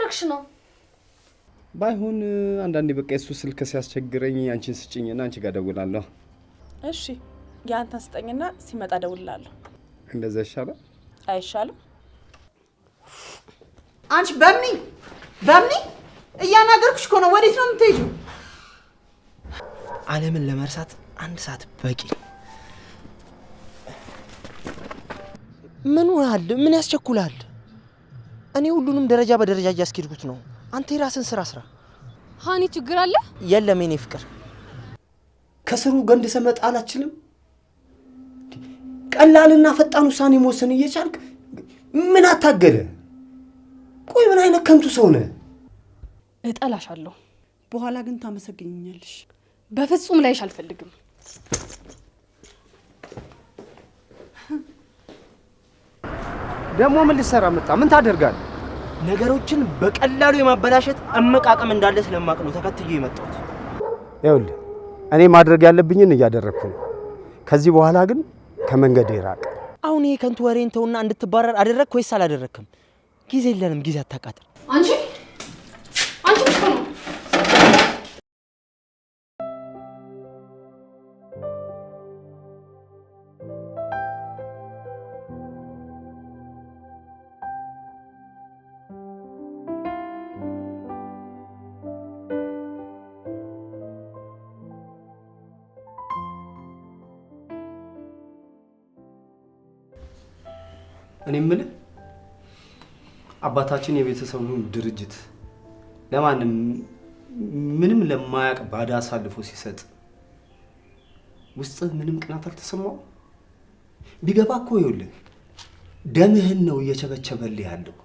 እያደረግሽ ነው? ባይሆን አንዳንዴ በቃ እሱ ስልክ ሲያስቸግረኝ አንቺን ስጭኝና አንቺ ጋር ደውላለሁ። እሺ ያንተን ስጠኝና ሲመጣ ደውላለሁ። እንደዛ ይሻላል? አይሻልም? አንቺ በምኒ እያናገርኩሽ እኮ ነው። ወዴት ነው የምትሄጂው? ዓለምን ለመርሳት 1 ሰዓት በቂ። ምን ሆነሃል? ምን ያስቸኩላል? እኔ ሁሉንም ደረጃ በደረጃ እያስኬድኩት ነው። አንተ የራስን ስራ። ሃኒ ችግር አለ? የለም የኔ ፍቅር። ከስሩ ገንድ ሰመጣ አላችልም። ቀላልና ፈጣን ውሳኔ መወሰን እየቻልክ ምን አታገለ? ቆይ ምን አይነት ከንቱ ሰው ነህ? እጠላሻለሁ። በኋላ ግን ታመሰግኝኛለሽ። በፍጹም ላይሽ አልፈልግም። ደግሞ ምን ልትሰራ መጣ? ምን ታደርጋለህ? ነገሮችን በቀላሉ የማበላሸት አመቃቀም እንዳለ ስለማቅ ነው ተከትዬ የመጣሁት። ይኸውልህ እኔ ማድረግ ያለብኝን እያደረኩ ነው። ከዚህ በኋላ ግን ከመንገድ ይራቅ። አሁን ይሄ ከንቱ ወሬን ተውና እንድትባረር አደረክ ወይስ አላደረክም? ጊዜ የለንም፣ ጊዜ አታቃጥል። አንቺ እኮ ነው እኔ የምልህ አባታችን የቤተሰቡን ድርጅት ለማንም ምንም ለማያውቅ ባዳ አሳልፎ ሲሰጥ ውስጥ ምንም ቅናት አልተሰማው? ቢገባ እኮ ይኸውልህ ደምህን ነው እየቸበቸበልህ ያለው።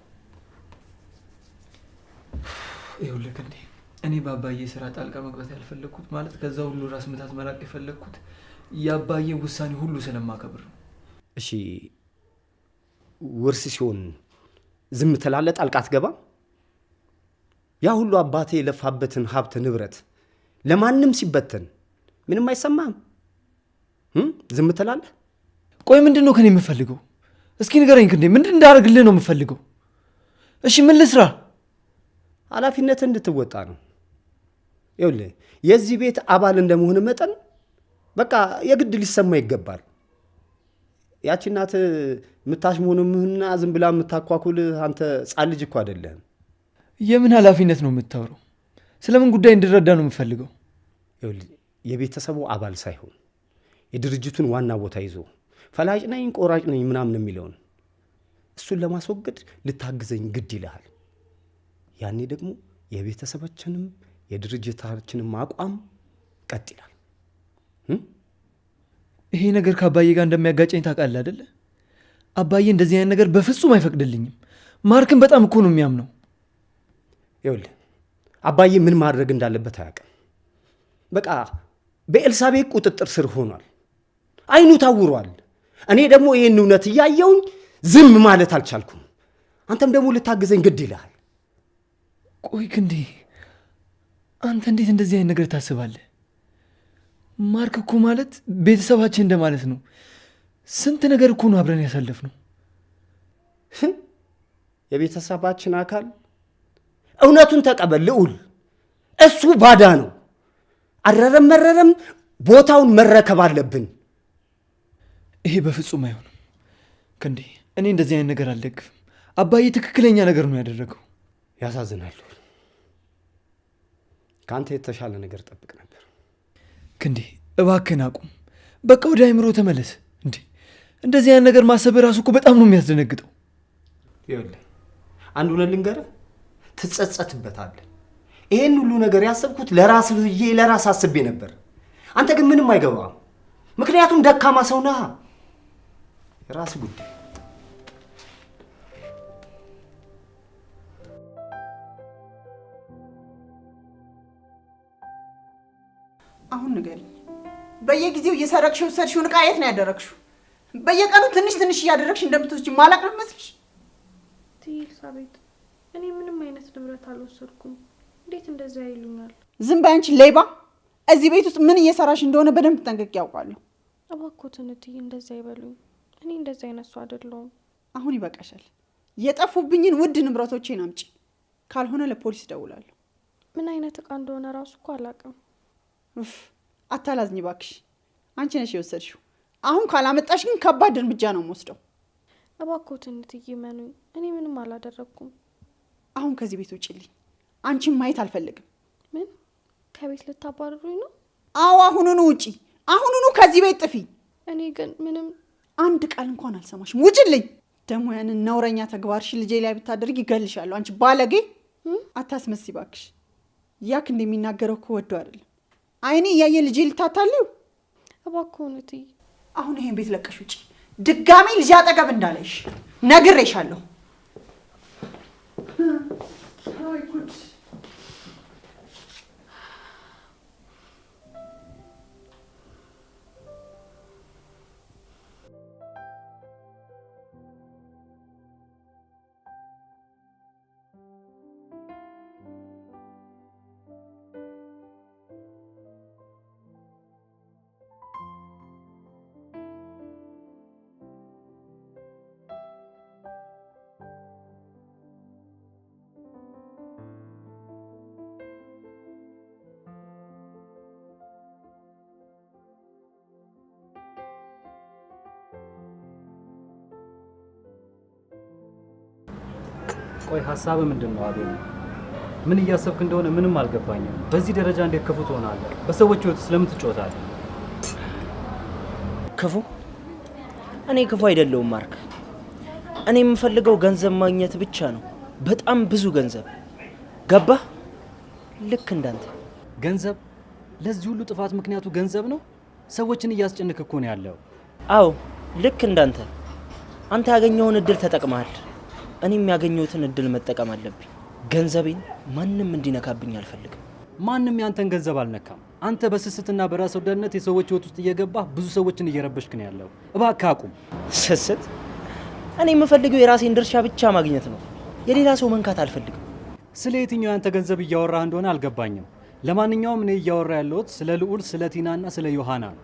ይኸውልህ እንዴ እኔ በአባዬ ስራ ጣልቃ መግባት ያልፈለኩት ማለት ከዛ ሁሉ ራስ ምታት መራቅ የፈለኩት የአባዬ ውሳኔ ሁሉ ስለማከብር ነው። እሺ ውርስ ሲሆን ዝም ትላለህ? ጣልቃ አትገባም? ያ ሁሉ አባቴ የለፋበትን ሀብት ንብረት ለማንም ሲበተን ምንም አይሰማም? ዝም ትላለህ? ቆይ ምንድነው ከኔ የምፈልገው? እስኪ ንገረኝ እንዴ ምንድን እንዳደርግልህ ነው የምፈልገው? እሺ ምን ልስራ? ኃላፊነትን እንድትወጣ ነው። ይኸውልህ የዚህ ቤት አባል እንደመሆን መጠን በቃ የግድ ሊሰማ ይገባል። ያቺ እናት የምታሽሞንምህና ዝም ብላ የምታኳኩል አንተ ጻል ልጅ እኮ አይደለህም። የምን ኃላፊነት ነው የምታወራው? ስለምን ጉዳይ እንድረዳ ነው የምፈልገው? የቤተሰቡ አባል ሳይሆን የድርጅቱን ዋና ቦታ ይዞ ፈላጭ ነኝ ቆራጭ ነኝ ምናምን የሚለውን እሱን ለማስወገድ ልታግዘኝ ግድ ይልሃል። ያኔ ደግሞ የቤተሰባችንም የድርጅታችንም አቋም ቀጥ ይላል። ይሄ ነገር ከአባዬ ጋር እንደሚያጋጨኝ ታውቃለህ አይደለ? አባዬ እንደዚህ አይነት ነገር በፍጹም አይፈቅድልኝም። ማርክን በጣም እኮ ነው የሚያምነው። ይኸውልህ አባዬ ምን ማድረግ እንዳለበት አያውቅም። በቃ በኤልሳቤጥ ቁጥጥር ስር ሆኗል። አይኑ ታውሯል። እኔ ደግሞ ይሄን እውነት እያየውኝ ዝም ማለት አልቻልኩም። አንተም ደግሞ ልታግዘኝ ግድ ይልሃል። ቆይ ክንዴ አንተ እንዴት እንደዚህ አይነት ነገር ታስባለህ? ማርክ እኮ ማለት ቤተሰባችን እንደማለት ነው። ስንት ነገር እኮ ነው አብረን ያሳለፍነው። የቤተሰባችን አካል እውነቱን ተቀበል ልዑል። እሱ ባዳ ነው። አረረም መረረም ቦታውን መረከብ አለብን። ይሄ በፍጹም አይሆንም ክንዴ። እኔ እንደዚህ አይነት ነገር አልደግፍም። አባዬ ትክክለኛ ነገር ነው ያደረገው። ያሳዝናል። ከአንተ የተሻለ ነገር ጠብቅ ነበር። ክንዴ እባክህን አቁም። በቃ ወደ አይምሮ ተመለስ። እንዴ እንደዚህ አይነት ነገር ማሰብ ራሱ እኮ በጣም ነው የሚያስደነግጠው። ይኸውልህ አንድ እውነት ልንገርህ፣ ትጸጸትበታለህ። ይሄን ሁሉ ነገር ያሰብኩት ለራስ ብዬ ለራስ አስቤ ነበር። አንተ ግን ምንም አይገባም። ምክንያቱም ደካማ ሰው ነህ። የራስ ጉዳይ። አሁን ንገሪኝ፣ በየጊዜው እየሰረቅሽ ወሰድሽውን ዕቃ የት ነው ያደረግሽው? በየቀኑ ትንሽ ትንሽ እያደረግሽ እንደምትወስጂ ማላቅ ነው መስልሽ? ኤልሳቤጥ፣ እኔ ምንም አይነት ንብረት አልወሰድኩም። እንዴት እንደዛ ይሉኛል? ዝም በይ አንቺ ሌባ! እዚህ ቤት ውስጥ ምን እየሰራሽ እንደሆነ በደንብ ጠንቅቄ ያውቃለሁ። እባክዎትን እትዬ እንደዛ ይበሉኝ። እኔ እንደዛ አይነት ሰው አይደለሁም። አሁን ይበቃሻል። የጠፉብኝን ውድ ንብረቶቼን አምጪ፣ ካልሆነ ለፖሊስ ደውላለሁ። ምን አይነት እቃ እንደሆነ ራሱ እኮ አላውቅም። አታላዝኝ ባክሽ፣ አንቺ ነሽ የወሰድሽው። አሁን ካላመጣሽ ግን ከባድ እርምጃ ነው የምወስደው። እባክዎትን እትዬ መኑኝ፣ እኔ ምንም አላደረኩም። አሁን ከዚህ ቤት ውጭልኝ። አንቺን ማየት አልፈልግም። ምን? ከቤት ልታባርሩኝ ነው? አዎ፣ አሁኑኑ ውጪ፣ አሁኑኑ ከዚህ ቤት ጥፊ። እኔ ግን ምንም አንድ ቃል እንኳን አልሰማሽም። ውጭልኝ። ደግሞ ያንን ነውረኛ ተግባርሽ ልጄ ላይ ብታደርጊ ይገልሻለሁ። አንቺ ባለጌ! አታስመሲ ባክሽ። ያክ እንደሚናገረው እኮ ወዶ አይደለም። አይኔ እያየ ልጄ ልታታልዩ። እባክዎን እትዬ፣ አሁን ይሄን ቤት ለቀሽ ውጪ። ድጋሜ ልጅ አጠገብ እንዳለሽ ነግሬሻለሁ። አይ ጉድ! ቆይ ሀሳብ ምንድን ነው አቤል? ምን እያሰብክ እንደሆነ ምንም አልገባኝም። በዚህ ደረጃ እንዴት ክፉ ትሆናለህ? በሰዎች ህይወት ስለምን ትጮታለህ? ክፉ? እኔ ክፉ አይደለሁም ማርክ። እኔ የምፈልገው ገንዘብ ማግኘት ብቻ ነው። በጣም ብዙ ገንዘብ። ገባህ? ልክ እንዳንተ። ገንዘብ? ለዚህ ሁሉ ጥፋት ምክንያቱ ገንዘብ ነው? ሰዎችን እያስጨነክ እኮ ነው ያለው። አዎ ልክ እንዳንተ። አንተ ያገኘውን እድል ተጠቅመሃል። እኔም ያገኘሁትን እድል መጠቀም አለብኝ። ገንዘቤን ማንም እንዲነካብኝ አልፈልግም። ማንም ያንተን ገንዘብ አልነካም። አንተ በስስትና በራስ ወዳድነት የሰዎች ህይወት ውስጥ እየገባህ ብዙ ሰዎችን እየረበሽክ ነው ያለው። እባክህ አቁም። ስስት? እኔ የምፈልገው የራሴን ድርሻ ብቻ ማግኘት ነው። የሌላ ሰው መንካት አልፈልግም። ስለ የትኛው ያንተ ገንዘብ እያወራህ እንደሆነ አልገባኝም። ለማንኛውም እኔ እያወራ ያለሁት ስለ ልዑል፣ ስለ ቲናና ስለ ዮሐና ነው።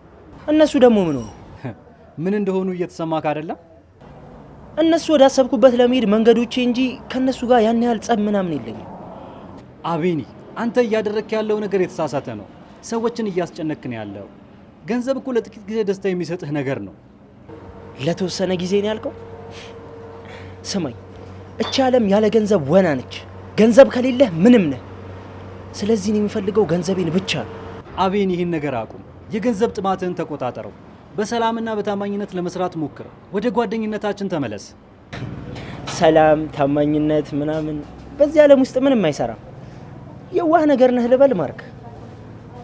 እነሱ ደግሞ ምን ሆኑ? ምን እንደሆኑ እየተሰማክ አይደለም? እነሱ ወዳሰብኩበት ለመሄድ መንገዶቼ እንጂ ከነሱ ጋር ያን ያህል ጸብ ምናምን የለኝም። አቤኒ፣ አንተ እያደረክ ያለው ነገር የተሳሳተ ነው። ሰዎችን እያስጨነክ ነው ያለው። ገንዘብ እኮ ለጥቂት ጊዜ ደስታ የሚሰጥህ ነገር ነው። ለተወሰነ ጊዜ ነው ያልከው? ስማኝ፣ እቺ ዓለም ያለ ገንዘብ ወና ነች። ገንዘብ ከሌለህ ምንም ነህ። ስለዚህ ነው የሚፈልገው ገንዘቤን ብቻ ነው። አቤኒ፣ ይህን ነገር አቁም። የገንዘብ ጥማትህን ተቆጣጠረው። በሰላምና በታማኝነት ለመስራት ሞክር። ወደ ጓደኝነታችን ተመለስ። ሰላም፣ ታማኝነት ምናምን በዚህ ዓለም ውስጥ ምንም አይሰራም። የዋህ ነገር ነህ ልበል ማርክ።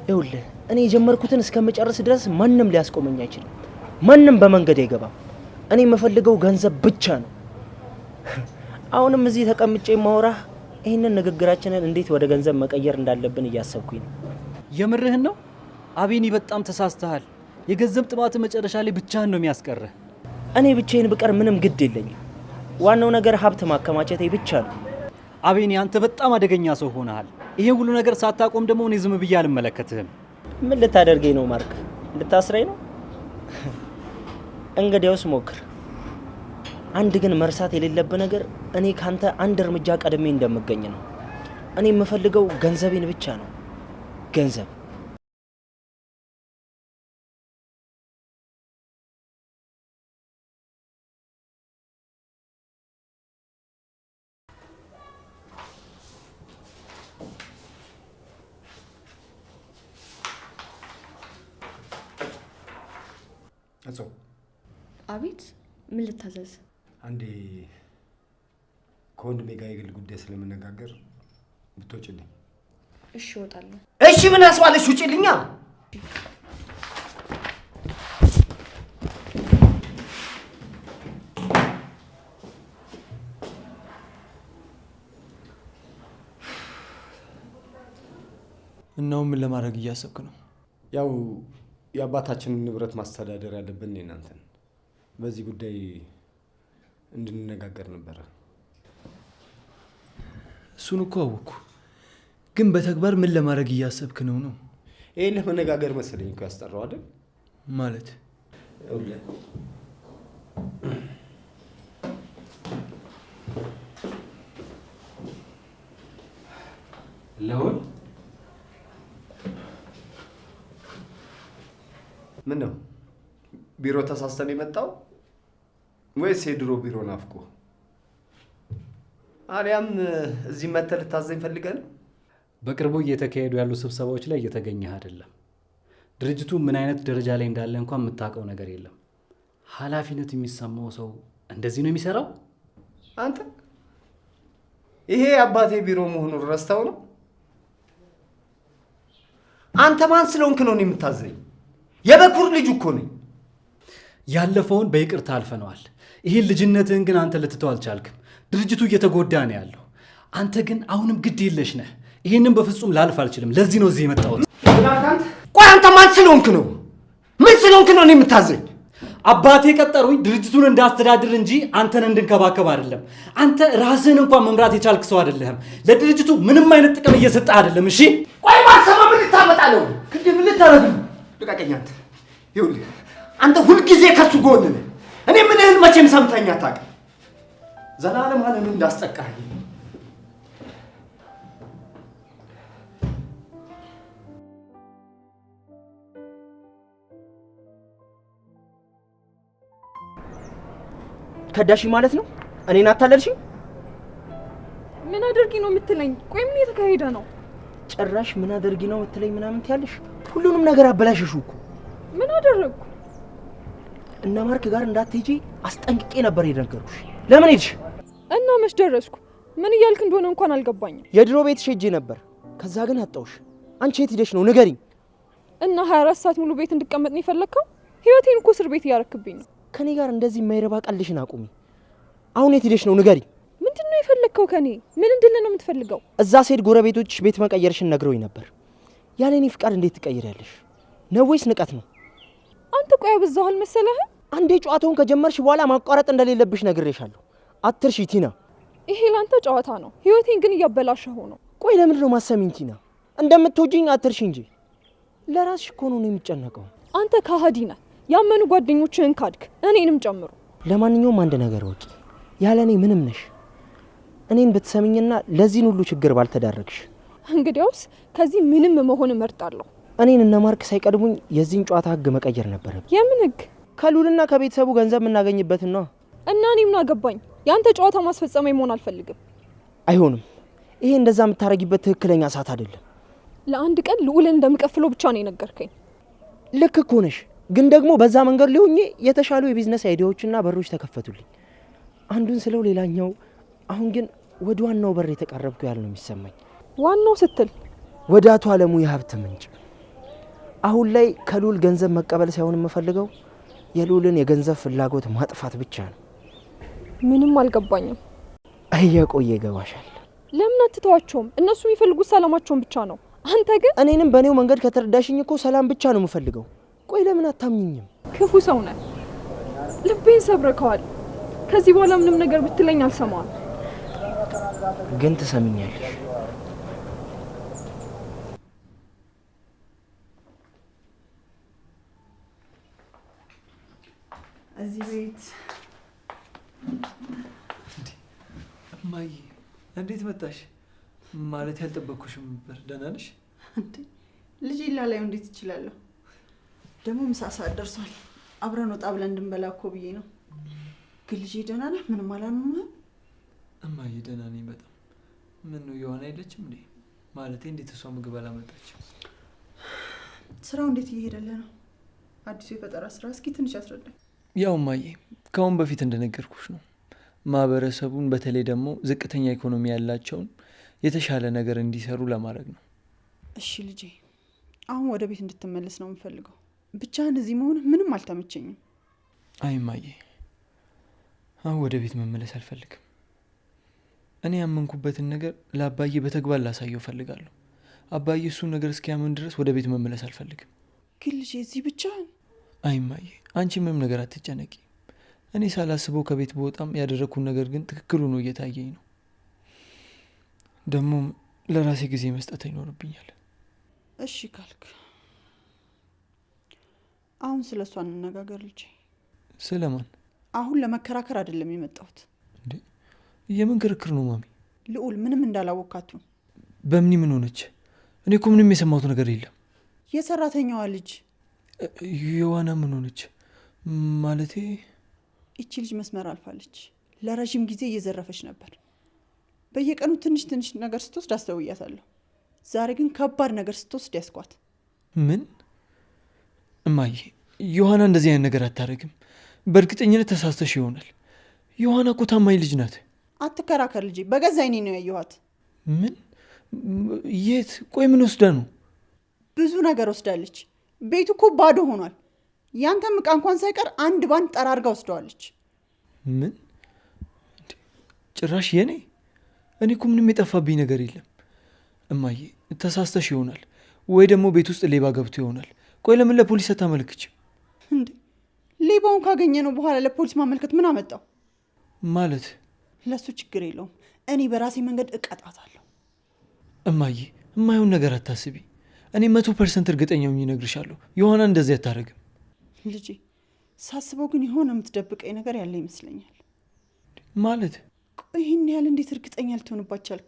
ይኸውልህ እኔ የጀመርኩትን እስከምጨርስ ድረስ ማንም ሊያስቆመኝ አይችልም። ማንም በመንገድ አይገባም። እኔ የምፈልገው ገንዘብ ብቻ ነው። አሁንም እዚህ ተቀምጬ ማውራህ ይህንን ንግግራችንን እንዴት ወደ ገንዘብ መቀየር እንዳለብን እያሰብኩኝ ነው። የምርህን ነው? አቤኒ፣ በጣም ተሳስተሃል። የገንዘብ ጥማት መጨረሻ ላይ ብቻህን ነው የሚያስቀርህ። እኔ ብቻዬን ብቀር ምንም ግድ የለኝም። ዋናው ነገር ሀብት ማከማቸቴ ብቻ ነው። አቤኒ፣ አንተ በጣም አደገኛ ሰው ሆነሃል። ይሄ ሁሉ ነገር ሳታቆም ደግሞ እኔ ዝም ብዬ አልመለከትህም። ምን ልታደርገኝ ነው ማርክ? ልታስረኝ ነው? እንግዲያውስ ሞክር። አንድ ግን መርሳት የሌለብህ ነገር እኔ ካንተ አንድ እርምጃ ቀድሜ እንደምገኝ ነው። እኔ የምፈልገው ገንዘቤን ብቻ ነው። ገንዘብ አቤት፣ ምን ልታዘዝ? አንዴ ከወንድሜ ጋር የግል ጉዳይ ስለምነጋገር ብትወጪልኝ። እሺ፣ እወጣለሁ። እሺ፣ ምን አስባለሽ? ውጪልኛ። እናው ምን ለማድረግ እያሰብክ ነው? ያው የአባታችንን ንብረት ማስተዳደር ያለብን እናንተን በዚህ ጉዳይ እንድንነጋገር ነበረ። እሱን እኮ አወኩ፣ ግን በተግባር ምን ለማድረግ እያሰብክ ነው? ይሄን ለመነጋገር መሰለኝ እኮ ያስጠራው አይደል? ማለት ልዑል ምን ነው ቢሮ ተሳስተን የመጣው ወይስ የድሮ ቢሮ ናፍቆ? አሊያም እዚህ መተህ ልታዘኝ ፈልገህ ነው? በቅርቡ እየተካሄዱ ያሉ ስብሰባዎች ላይ እየተገኘህ አይደለም። ድርጅቱ ምን አይነት ደረጃ ላይ እንዳለ እንኳን የምታውቀው ነገር የለም። ኃላፊነት የሚሰማው ሰው እንደዚህ ነው የሚሰራው? አንተ ይሄ አባቴ ቢሮ መሆኑን ረስተው ነው? አንተ ማን ስለሆንክ ነው የምታዘኝ? የበኩር ልጅ እኮ ነኝ። ያለፈውን በይቅርታ አልፈነዋል። ይሄን ልጅነትህን ግን አንተ ልትተው አልቻልክም። ድርጅቱ እየተጎዳ ነው ያለው። አንተ ግን አሁንም ግድ የለሽ ነህ። ይሄንን በፍጹም ላልፍ አልችልም። ለዚህ ነው እዚህ የመጣሁት። ቆይ አንተ ማን ስለሆንክ ነው? ምን ስለሆንክ ነው የምታዘኝ? አባቴ ቀጠሩኝ ድርጅቱን እንዳስተዳድር እንጂ አንተን እንድንከባከብ አይደለም። አንተ ራስህን እንኳን መምራት የቻልክ ሰው አይደለህም። ለድርጅቱ ምንም አይነት ጥቅም እየሰጠህ አይደለም። እሺ ቆይ ማሰማ ምን ልታመጣ ነው? ክንዴ ምን ልታረግ ነው? ልቀቀኝ አንተ። ይኸውልህ አንተ ሁልጊዜ ከሱ ጎን ነህ። እኔ ምንህን መቼም ሰምተኛ አታውቅም። ዘላለም ዓለምን እንዳስጠቃህ ከዳሽ ማለት ነው? እኔን አታለልሽኝ? ምን አድርጊ ነው የምትለኝ? ቆይ ምን እየተካሄደ ነው? ጭራሽ ምን አድርጊ ነው የምትለኝ ምናምን ትያለሽ? ሁሉንም ነገር አበላሽሽው እኮ። ምን አደረግኩ? እነ ማርክ ጋር እንዳትሄጂ አስጠንቅቄ ነበር የነገርኩሽ። ለምን ሄድሽ? እና መች ደረስኩ? ምን እያልክ እንደሆነ እንኳን አልገባኝም። የድሮ ቤትሽ ሄጄ ነበር፣ ከዛ ግን አጣውሽ። አንቺ የት ሄደሽ ነው ንገሪኝ። እና 24 ሰዓት ሙሉ ቤት እንድቀመጥ ነው የፈለግከው? ህይወቴን እኮ እስር ቤት እያረክብኝ ነው። ከኔ ጋር እንደዚህ የማይረባ ቀልሽን አቁሚ። አሁን የት ሄደሽ ነው ንገሪኝ። ምንድን ነው የፈለግከው ከኔ? ምን እንድል ነው የምትፈልገው? እዛ ሴት ጎረቤቶችሽ ቤት መቀየርሽን ነግረውኝ ነበር። ያለ እኔ ፍቃድ እንዴት ትቀይሪያለሽ? ነው ወይስ ንቀት ነው? አንተ ቆይ አበዛሃል መሰለህ? አንዴ ጨዋታውን ከጀመርሽ በኋላ ማቋረጥ እንደሌለብሽ ነግሬሻለሁ። አትርሺ ቲና። ይሄ ላንተ ጨዋታ ነው፣ ህይወቴን ግን እያበላሸው ነው። ቆይ ለምንድን ነው ማሰሚኝ ቲና? እንደምትወጂኝ አትርሺ እንጂ። ለራስሽ እኮ ነው የሚጨነቀው። አንተ ከሃዲ ነህ። ያመኑ ጓደኞችህን ካድክ፣ እኔንም ጨምሮ። ለማንኛውም አንድ ነገር ወቂ፣ ያለ እኔ ምንም ነሽ። እኔን ብትሰሚኝና ለዚህን ሁሉ ችግር ባልተዳረግሽ። እንግዲያውስ ከዚህ ምንም መሆን እመርጣለሁ። እኔን እነ ማርክ ሳይቀድሙኝ የዚህን ጨዋታ ህግ መቀየር ነበረብኝ። የምን ህግ? ከሉልና ከቤተሰቡ ገንዘብ የምናገኝበትን ነው። እና እኔ ምን አገባኝ? ያንተ ጨዋታ ማስፈጸሚያ መሆን አልፈልግም። አይሆንም። ይሄ እንደዛ የምታረጊበት ትክክለኛ ሰዓት አይደለም። ለአንድ ቀን ልዑልን እንደምቀፍለው ብቻ ነው የነገርከኝ። ልክ እኮ ነሽ፣ ግን ደግሞ በዛ መንገድ ሊሆኜ የተሻሉ የቢዝነስ አይዲያዎችና በሮች ተከፈቱልኝ። አንዱን ስለው ሌላኛው። አሁን ግን ወደ ዋናው በር የተቃረብኩ ያህል ነው የሚሰማኝ። ዋናው ስትል? ወደ አቶ አለሙ የሀብት ምንጭ። አሁን ላይ ከልዑል ገንዘብ መቀበል ሳይሆን የምፈልገው የልዑልን የገንዘብ ፍላጎት ማጥፋት ብቻ ነው። ምንም አልገባኝም። እየቆየ ይገባሻል። ለምን አትተዋቸውም? እነሱ የሚፈልጉት ሰላማቸውን ብቻ ነው። አንተ ግን እኔንም በእኔው መንገድ ከተረዳሽኝ እኮ ሰላም ብቻ ነው የምፈልገው። ቆይ ለምን አታምኝኝም? ክፉ ሰው ነህ። ልቤን ሰብረከዋል። ከዚህ በኋላ ምንም ነገር ብትለኝ አልሰማም። ግን ትሰሚኛለሽ። እዚህ ቤት እማዬ እንዴት መጣሽ? ማለት ያልጠበቅኩሽም ነበር። ደህና ነሽ? ልጄ ላላዩ እንዴት እችላለሁ? ደግሞ ምሳ ሰዓት ደርሷል። አብረን ወጣ ብለን እንድንበላ እኮ ብዬ ነው። ግን ልጄ ደህና ነህ? ምንም አላልንም? እማዬ ደህና ነኝ በጣም። ምን ነው የሆነ አይለችም እንዴ? ማለቴ እንዴት እሷ ምግብ አላመጣችም? ስራው እንዴት እየሄደልህ ነው? አዲሱ የፈጠራ ስራ እስኪ ትንሽ አስረዳኝ። ያው እማዬ ከአሁን በፊት እንደነገርኩሽ ነው። ማህበረሰቡን በተለይ ደግሞ ዝቅተኛ ኢኮኖሚ ያላቸውን የተሻለ ነገር እንዲሰሩ ለማድረግ ነው። እሺ ልጄ፣ አሁን ወደ ቤት እንድትመለስ ነው የምፈልገው። ብቻህን እዚህ መሆን ምንም አልተመቸኝም። አይ እማዬ፣ አሁን ወደ ቤት መመለስ አልፈልግም። እኔ ያመንኩበትን ነገር ለአባዬ በተግባር ላሳየው ፈልጋለሁ። አባዬ እሱን ነገር እስኪያምን ድረስ ወደ ቤት መመለስ አልፈልግም። ግን ልጄ እዚህ ብቻህን? አይ እማዬ፣ አንቺ ምንም ነገር አትጨነቂ። እኔ ሳላስበው ከቤት በወጣም ያደረግኩት ነገር ግን ትክክሉ ነው እየታየኝ ነው። ደግሞም ለራሴ ጊዜ መስጠት ይኖርብኛል። እሺ ካልክ አሁን ስለ እሷ እንነጋገር ልጄ። ስለማን? አሁን ለመከራከር አይደለም የመጣሁት። እንዴ የምን ክርክር ነው ማሚ? ልዑል ምንም እንዳላወቃቱ። በምን ምን ሆነች? እኔ እኮ ምንም የሰማሁት ነገር የለም። የሰራተኛዋ ልጅ ዮሐና ምን ሆነች? ማለቴ ይቺ ልጅ መስመር አልፋለች። ለረዥም ጊዜ እየዘረፈች ነበር። በየቀኑ ትንሽ ትንሽ ነገር ስትወስድ አስተውያታለሁ። ዛሬ ግን ከባድ ነገር ስትወስድ ያስኳት። ምን? እማዬ ዮሐና እንደዚህ አይነት ነገር አታደርግም። በእርግጠኝነት ተሳስተሽ ይሆናል። ዮሐና እኮ ታማኝ ልጅ ናት። አትከራከር ልጄ፣ በገዛ ዓይኔ ነው ያየኋት። ምን? የት? ቆይ ምን ወስዳ ነው? ብዙ ነገር ወስዳለች። ቤቱ እኮ ባዶ ሆኗል። ያንተም ዕቃ እንኳን ሳይቀር አንድ ባንድ ጠራርጋ ወስደዋለች። ምን? ጭራሽ የኔ? እኔ እኮ ምንም የጠፋብኝ ነገር የለም። እማዬ ተሳስተሽ ይሆናል፣ ወይ ደግሞ ቤት ውስጥ ሌባ ገብቶ ይሆናል። ቆይ ለምን ለፖሊስ አታመልክችም? እንዴ ሌባውን ካገኘ ነው በኋላ ለፖሊስ ማመልከት ምን አመጣው? ማለት ለሱ ችግር የለውም፣ እኔ በራሴ መንገድ እቀጣታለሁ። እማዬ የማይሆን ነገር አታስቢ። እኔ 100% እርግጠኛ ሆኜ እነግርሻለሁ፣ ዮሐና እንደዚህ አታደርግም። ልጄ ሳስበው ግን የሆነ የምትደብቀኝ ነገር ያለ ይመስለኛል። ማለት ቆይ ይህን ያህል እንዴት እርግጠኛ ልትሆንባት ቻልክ?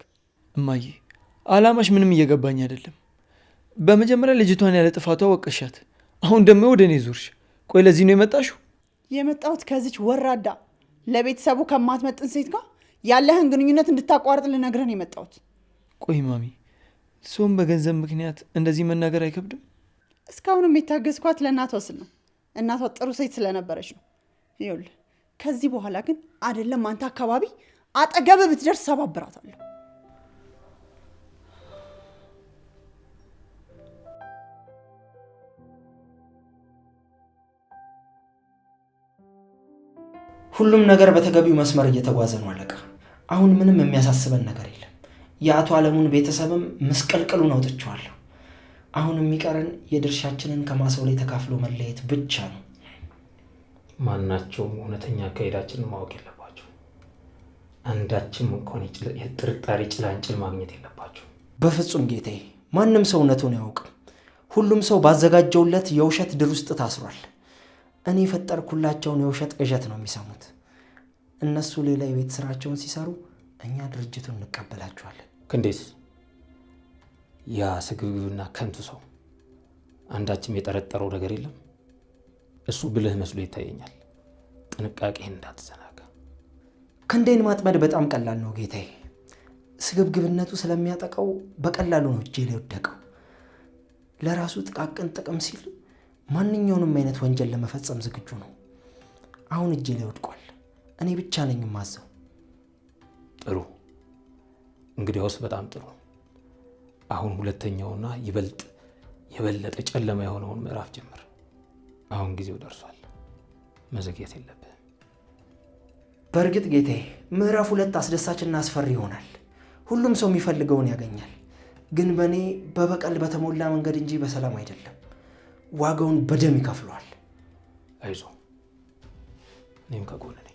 እማዬ አላማሽ ምንም እየገባኝ አይደለም። በመጀመሪያ ልጅቷን ያለ ጥፋቷ ወቀሻት፣ አሁን ደግሞ ወደ እኔ ዙርሽ። ቆይ ለዚህ ነው የመጣሽው? የመጣሁት ከዚች ወራዳ ለቤተሰቡ ከማትመጥን ሴት ጋር ያለህን ግንኙነት እንድታቋርጥ ልነግርህን የመጣሁት። ቆይ ማሚ፣ ሰውን በገንዘብ ምክንያት እንደዚህ መናገር አይከብድም? እስካሁንም የታገዝኳት ለእናቷ ስል ነው። እናቷ ጥሩ ሴት ስለነበረች ነው። ይኸውልህ ከዚህ በኋላ ግን አይደለም አንተ አካባቢ አጠገብ ብትደርስ ሰባብራታለሁ። ሁሉም ነገር በተገቢው መስመር እየተጓዘ ነው አለቃ። አሁን ምንም የሚያሳስበን ነገር የለም። የአቶ አለሙን ቤተሰብም ምስቅልቅሉን አውጥቼዋለሁ። አሁን የሚቀረን የድርሻችንን ከማሰው ላይ ተካፍሎ መለየት ብቻ ነው። ማናቸውም እውነተኛ አካሄዳችንን ማወቅ የለባቸው። አንዳችም እንኳን የጥርጣሬ ጭላንጭል ማግኘት የለባቸው። በፍጹም ጌታዬ፣ ማንም ሰው እውነቱን አያውቅም። ሁሉም ሰው ባዘጋጀውለት የውሸት ድር ውስጥ ታስሯል። እኔ የፈጠርኩላቸውን የውሸት ቅዠት ነው የሚሰሙት። እነሱ ሌላ የቤት ስራቸውን ሲሰሩ፣ እኛ ድርጅቱን እንቀበላቸዋለን። ክንዴስ ያ ስግብግብና ከንቱ ሰው አንዳችም የጠረጠረው ነገር የለም። እሱ ብልህ መስሎ ይታየኛል። ጥንቃቄህን እንዳትዘናጋ። ክንዴን ማጥመድ በጣም ቀላል ነው ጌታዬ። ስግብግብነቱ ስለሚያጠቃው በቀላሉ ነው እጄ ላይ ወደቀው። ለራሱ ጥቃቅን ጥቅም ሲል ማንኛውንም አይነት ወንጀል ለመፈጸም ዝግጁ ነው። አሁን እጄ ላይ ወድቋል። እኔ ብቻ ነኝ ማዘው። ጥሩ፣ እንግዲያውስ በጣም ጥሩ። አሁን ሁለተኛውና የበለጠ ጨለማ የሆነውን ምዕራፍ ጀምር። አሁን ጊዜው ደርሷል። መዘግየት የለብህም። በእርግጥ ጌታዬ፣ ምዕራፍ 2 አስደሳችና አስፈሪ ይሆናል። ሁሉም ሰው የሚፈልገውን ያገኛል። ግን በእኔ በበቀል በተሞላ መንገድ እንጂ በሰላም አይደለም። ዋጋውን በደም ይከፍሏል። አይዞ፣ እኔም ከጎን ነኝ።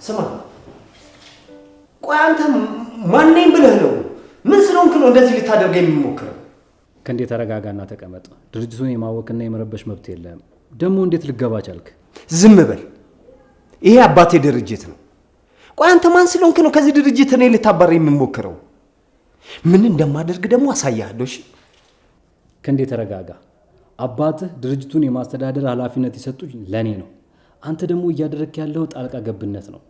ስማ፣ ቆይ አንተ ማነኝ ብለህ ነው? ምን ስለሆንክ ነው እንደዚህ ልታደርገው የሚሞክረው? ክንዴ ተረጋጋና ተቀመጥ። ድርጅቱን የማወክና የመረበሽ መብት የለም። ደግሞ እንዴት ልገባ ቻልክ? ዝም በል። ይሄ አባቴ ድርጅት ነው። ቆይ አንተ ማን ስለሆንክ ነው ከዚህ ድርጅት እኔ ልታባረ የምሞክረው? ምን እንደማደርግ ደግሞ አሳያለሁ። እሺ ክንዴ ተረጋጋ። አባትህ ድርጅቱን የማስተዳደር ኃላፊነት የሰጡኝ ለኔ ነው። አንተ ደግሞ እያደረክ ያለው ጣልቃ ገብነት ነው።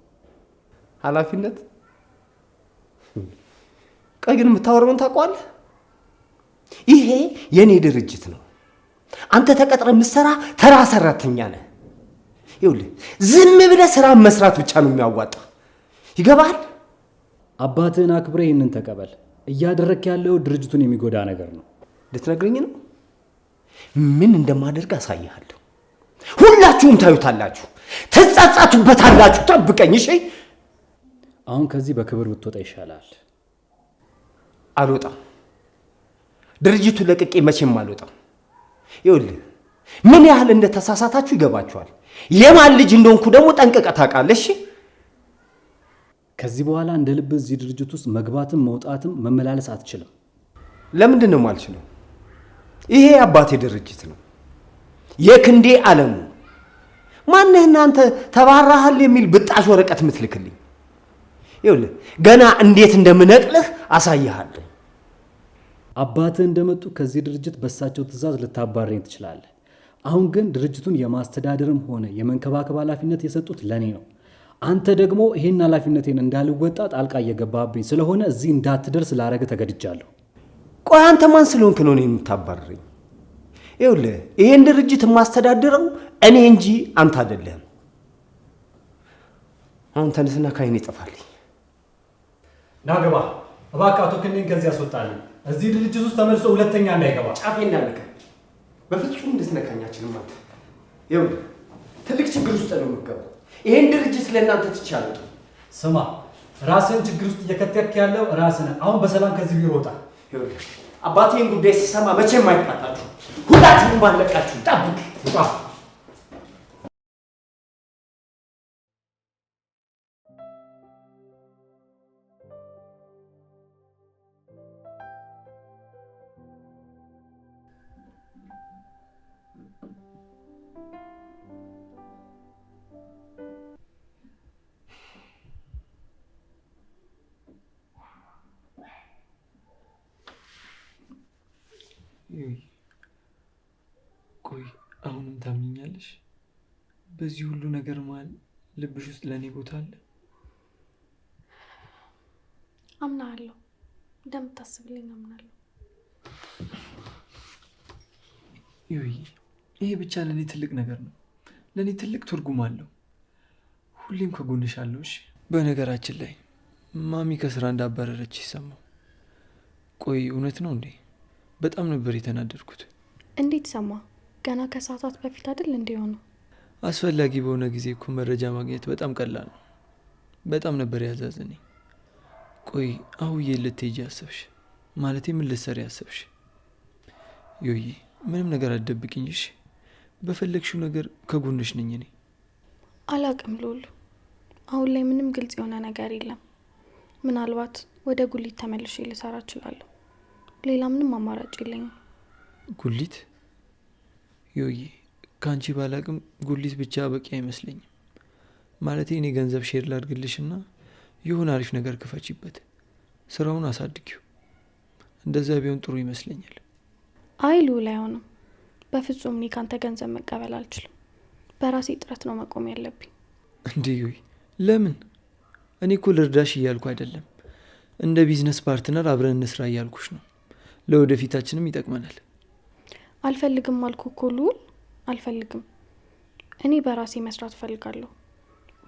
ኃላፊነት? ቆይ ግን የምታወራውን ታውቀዋለህ? ይሄ የኔ ድርጅት ነው። አንተ ተቀጥረህ የምትሰራ ተራ ሰራተኛ ነህ። ይኸውልህ ዝም ብለህ ስራ መስራት ብቻ ነው የሚያዋጣ። ይገባሃል? አባትህን አክብረህ ይህንን ተቀበል። እያደረክ ያለው ድርጅቱን የሚጎዳ ነገር ነው። ልትነግረኝ ነው? ምን እንደማደርግ አሳይሃለሁ። ሁላችሁም ታዩታላችሁ፣ ትጸጸቱበታላችሁ። ጠብቀኝ እሺ? አሁን ከዚህ በክብር ብትወጣ ይሻላል። አልወጣም። ድርጅቱን ለቅቄ መቼም አልወጣም። ይኸውልህ ምን ያህል እንደተሳሳታችሁ ይገባችኋል። የማን ልጅ እንደሆንኩ ደግሞ ጠንቅቀህ ታውቃለህ። እሺ? ከዚህ በኋላ እንደ ልብ እዚህ ድርጅት ውስጥ መግባትም መውጣትም መመላለስ አትችልም። ለምንድን ነው የማልችለው? ይሄ አባቴ ድርጅት ነው፣ የክንዴ ዓለሙ። ማነህ እናንተ ተባራሃል የሚል ብጣሽ ወረቀት ምትልክልኝ? ይኸውልህ ገና እንዴት እንደምነቅልህ አሳይሃለሁ። አባትህ እንደመጡ ከዚህ ድርጅት በሳቸው ትዕዛዝ ልታባረኝ ትችላለህ። አሁን ግን ድርጅቱን የማስተዳደርም ሆነ የመንከባከብ ኃላፊነት የሰጡት ለእኔ ነው። አንተ ደግሞ ይሄን ኃላፊነቴን እንዳልወጣ ጣልቃ እየገባብኝ ስለሆነ እዚህ እንዳትደርስ ላረግ ተገድጃለሁ። ቆይ አንተ ማን ስለሆንክ ነው እኔን የምታባርረኝ? ይኸውልህ ይሄን ድርጅት የማስተዳድረው እኔ እንጂ አንተ አይደለህም። አሁን ተነስና ከዓይኔ ጥፋልኝ። ና ግባ እባክህ። አቶ ክንዴን ከዚህ ያስወጣልኝ። እዚህ ድርጅት ውስጥ ተመልሶ ሁለተኛ እንዳይገባ። ጫፌ እንዳልነካኝ በፍጹም እንድትነካኛችንም አንተ። ይኸውልህ ትልቅ ችግር ውስጥ ነው የምትገባው። ይሄን ድርጅት ለእናንተ ትቻለሁ። ስማ ራስህን ችግር ውስጥ እየከተክ ያለው ራስህ ነህ። አሁን በሰላም ከዚህ ቢሮ ውጣ። ይኸውልህ አባቴን ጉዳይ ሲሰማ መቼም አይፋታችሁ። ሁላችሁም ባለቃችሁ ጠብቅ። ውጣ። ቆይ አሁንም ታምኛለሽ? በዚህ ሁሉ ነገር መሀል ልብሽ ውስጥ ለእኔ ቦታ አለ? አምናለሁ፣ እንደምታስብልኝ አምናለሁ። ይሄ ብቻ ለእኔ ትልቅ ነገር ነው። ለእኔ ትልቅ ትርጉም አለው። ሁሌም ከጎንሽ አለው። እሺ። በነገራችን ላይ ማሚ ከስራ እንዳባረረች ይሰማው። ቆይ እውነት ነው እንዴ? በጣም ነበር የተናደድኩት። እንዴት ሰማ? ገና ከሰዓታት በፊት አይደል እንዲሆነው? አስፈላጊ በሆነ ጊዜ እኮ መረጃ ማግኘት በጣም ቀላል ነው። በጣም ነበር ያዛዘነኝ። ቆይ አሁዬ ልትሄጂ አሰብሽ? ማለቴ ምን ልትሰሪ አሰብሽ? ዮዬ ምንም ነገር አትደብቅኝ እሺ? በፈለግሽው ነገር ከጎንሽ ነኝ እኔ። አላቅም ሉል፣ አሁን ላይ ምንም ግልጽ የሆነ ነገር የለም። ምናልባት ወደ ጉሊት ተመልሼ ልሰራ እችላለሁ። ሌላ ምንም አማራጭ የለኝም። ጉሊት? ዮዬ ከአንቺ ባላቅም ጉሊት ብቻ በቂ አይመስለኝም። ማለቴ እኔ ገንዘብ ሼር ላድርግልሽና የሆነ አሪፍ ነገር ክፈችበት፣ ስራውን አሳድጊው። እንደዛ ቢሆን ጥሩ ይመስለኛል። አይ ሉል፣ አይሆንም። በፍጹም እኔ ካንተ ገንዘብ መቀበል አልችልም። በራሴ ጥረት ነው መቆም ያለብኝ። እንዴ ዮይ ለምን? እኔ እኮ ልርዳሽ እያልኩ አይደለም፣ እንደ ቢዝነስ ፓርትነር አብረን እንስራ እያልኩሽ ነው። ለወደፊታችንም ይጠቅመናል። አልፈልግም አልኩ እኮ ሉል፣ አልፈልግም። እኔ በራሴ መስራት እፈልጋለሁ።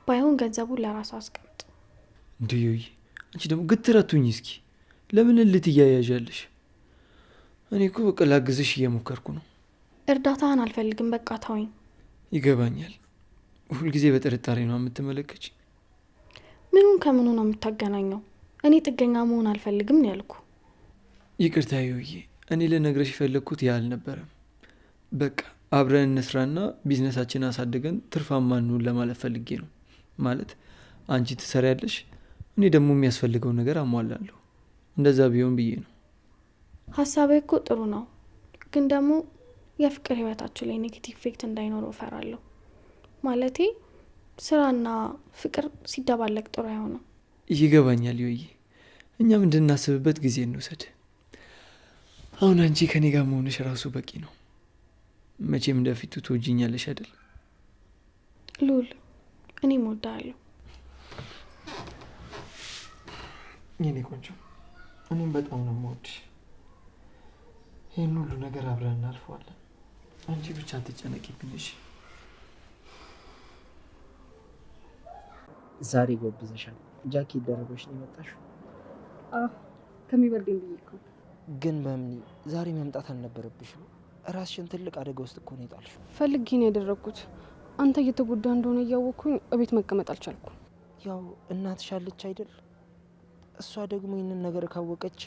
ባይሆን ገንዘቡን ለራስ አስቀምጥ። እንዴ ዮይ አንቺ ደግሞ ግትረቱኝ። እስኪ ለምን ልት እያያዣለሽ? እኔ እኮ በቃ ላግዝሽ እየሞከርኩ ነው። እርዳታህን አልፈልግም፣ በቃ ተወኝ። ይገባኛል። ሁልጊዜ በጥርጣሬ ነው የምትመለከች። ምኑን ከምኑ ነው የምታገናኘው? እኔ ጥገኛ መሆን አልፈልግም ነው ያልኩ። ይቅርታ ዮዬ፣ እኔ ልነግረሽ የፈለግኩት ያ አልነበረም። በቃ አብረን እንስራና ቢዝነሳችን አሳድገን ትርፋማ እንሁን ለማለት ፈልጌ ነው። ማለት አንቺ ትሰሪያለሽ፣ እኔ ደግሞ የሚያስፈልገው ነገር አሟላለሁ። እንደዛ ቢሆን ብዬ ነው። ሀሳብህ እኮ ጥሩ ነው፣ ግን ደግሞ የፍቅር ህይወታችን ላይ ኔጌቲቭ ኢፌክት እንዳይኖረው እፈራለሁ። ማለቴ ስራና ፍቅር ሲደባለቅ ጥሩ አይሆንም። ይገባኛል ዮዬ፣ እኛም እንድናስብበት ጊዜ እንውሰድ። አሁን አንቺ ከኔ ጋር መሆንሽ ራሱ በቂ ነው። መቼም እንደፊቱ ትወጂኛለሽ አይደል? ሉል፣ እኔም እወድሃለሁ። የኔ ቆንጆ፣ እኔም በጣም ነው የምወድሽ። ይህን ሁሉ ነገር አብረን እናልፈዋለን። አንቺ ብቻ አትጨነቂብኝ እሺ? ዛሬ ጎብዘሻል። ጃኬት ደረበሽ ነው የመጣሽው? ከሚበርደኝ ብዬ እኮ። ግን በምን ዛሬ መምጣት አልነበረብሽም። ራስሽን ትልቅ አደጋ ውስጥ እኮ ነው የጣልሽው። ፈልጌ ነው ያደረግኩት። አንተ እየተጎዳ እንደሆነ እያወቅኩኝ እቤት መቀመጥ አልቻልኩም። ያው እናትሽ አለች አይደል? እሷ ደግሞ ይህንን ነገር ካወቀች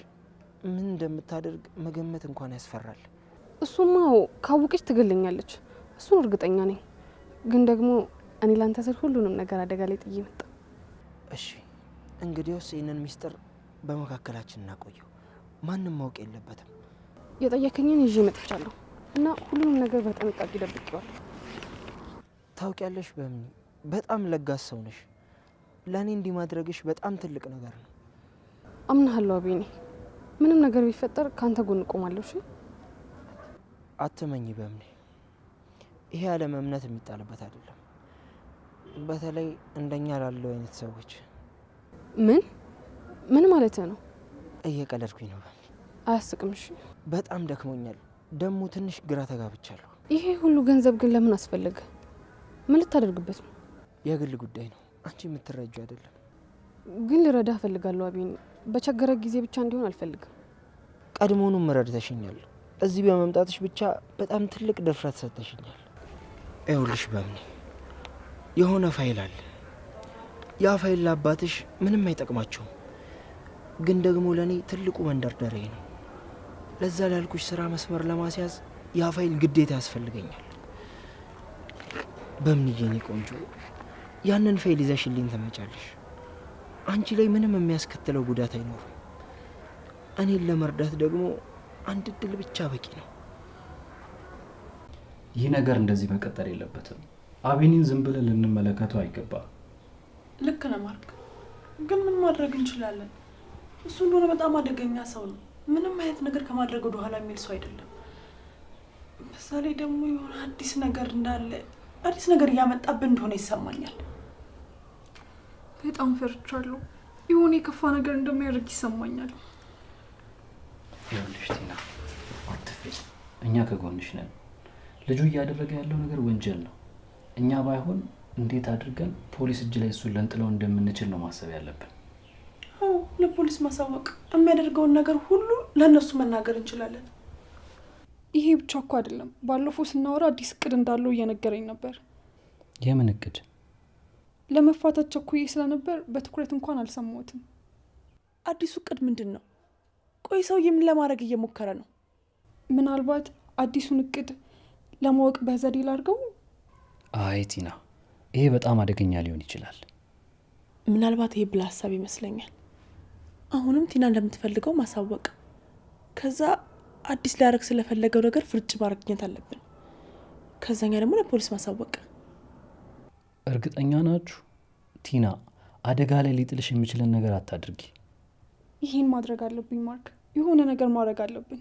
ምን እንደምታደርግ መገመት እንኳን ያስፈራል። እሱማ ካወቀች ትገለኛለች፣ እሱን እርግጠኛ ነኝ። ግን ደግሞ እኔ ላንተ ስል ሁሉንም ነገር አደጋ ላይ ጥዬ መጣ። እሺ እንግዲያውስ ይህንን ሚስጥር በመካከላችን እናቆየው። ማንም ማወቅ የለበትም። የጠየከኝን ይዤ መጥቻለሁ እና ሁሉንም ነገር በጥንቃቄ ደብቄዋለሁ። ታውቂያለሽ በምን በጣም ለጋስ ሰው ነሽ። ለእኔ እንዲህ ማድረግሽ በጣም ትልቅ ነገር ነው። አምናለሁ አቤኔ። ምንም ነገር ቢፈጠር ካንተ ጎን እቆማለሁ። እሺ አትመኝ በምን ይሄ ዓለም እምነት የሚጣልበት አይደለም። በተለይ እንደኛ ላለው አይነት ሰዎች። ምን ማለት ነው? እየቀለድኩኝ ነው በምን። አያስቅም። እሺ በጣም ደክሞኛል። ደግሞ ትንሽ ግራ ተጋብቻለሁ። ይሄ ሁሉ ገንዘብ ግን ለምን አስፈለገ? ምን ልታደርግበት ነው? የግል ጉዳይ ነው። አንቺ የምትረጁ አይደለም። ግን ልረዳህ እፈልጋለሁ አቤኔ። በቸገረ ጊዜ ብቻ እንዲሆን አልፈልግም። ቀድሞውኑም ረድተሽኛል። እዚህ በመምጣትሽ ብቻ በጣም ትልቅ ድፍረት ሰጥተሽኛል። ይኸውልሽ በምን የሆነ ፋይል አለ። ያ ፋይል ለአባትሽ ምንም አይጠቅማቸውም፣ ግን ደግሞ ለእኔ ትልቁ መንደርደሪያ ነው። ለዛ ላልኩሽ ስራ መስመር ለማስያዝ ያ ፋይል ግዴታ ያስፈልገኛል። በምንዬ የኔ ቆንጆ ያንን ፋይል ይዘሽልኝ ትመጫለሽ። አንቺ ላይ ምንም የሚያስከትለው ጉዳት አይኖርም። እኔን ለመርዳት ደግሞ አንድ እድል ብቻ በቂ ነው። ይህ ነገር እንደዚህ መቀጠል የለበትም። አቤኔን ዝም ብለን ልንመለከተው አይገባም። ልክ ነህ ማርክ፣ ግን ምን ማድረግ እንችላለን? እሱ እንደሆነ በጣም አደገኛ ሰው ነው። ምንም አይነት ነገር ከማድረግ ወደ ኋላ የሚል ሰው አይደለም። በዛ ላይ ደግሞ የሆነ አዲስ ነገር እንዳለ አዲስ ነገር እያመጣብን እንደሆነ ይሰማኛል። በጣም ፈርቻለሁ። የሆነ የከፋ ነገር እንደሚያደርግ ይሰማኛል። ይኸውልሽ ቲና አትፍሪ፣ እኛ ከጎንሽ ነን። ልጁ እያደረገ ያለው ነገር ወንጀል ነው። እኛ ባይሆን እንዴት አድርገን ፖሊስ እጅ ላይ እሱን ለንጥለው እንደምንችል ነው ማሰብ ያለብን። አዎ ለፖሊስ ማሳወቅ፣ የሚያደርገውን ነገር ሁሉ ለእነሱ መናገር እንችላለን። ይሄ ብቻ እኮ አይደለም። ባለፈው ስናወራ አዲስ እቅድ እንዳለው እየነገረኝ ነበር። የምን እቅድ? ለመፋታት ቸኩዬ ስለነበር በትኩረት እንኳን አልሰማሁትም። አዲሱ እቅድ ምንድን ነው? ቆይ ሰውዬ ምን ለማድረግ እየሞከረ ነው? ምናልባት አዲሱን እቅድ ለማወቅ በዘዴ ላድርገው። አይ ቲና፣ ይሄ በጣም አደገኛ ሊሆን ይችላል። ምናልባት ይሄ ብላ ሀሳብ ይመስለኛል። አሁንም ቲና እንደምትፈልገው ማሳወቅ፣ ከዛ አዲስ ሊያደርግ ስለፈለገው ነገር ፍርጭ ማግኘት አለብን። ከዛኛ ደግሞ ለፖሊስ ማሳወቅ። እርግጠኛ ናችሁ? ቲና፣ አደጋ ላይ ሊጥልሽ የሚችልን ነገር አታድርጊ። ይህን ማድረግ አለብኝ ማርክ፣ የሆነ ነገር ማድረግ አለብን።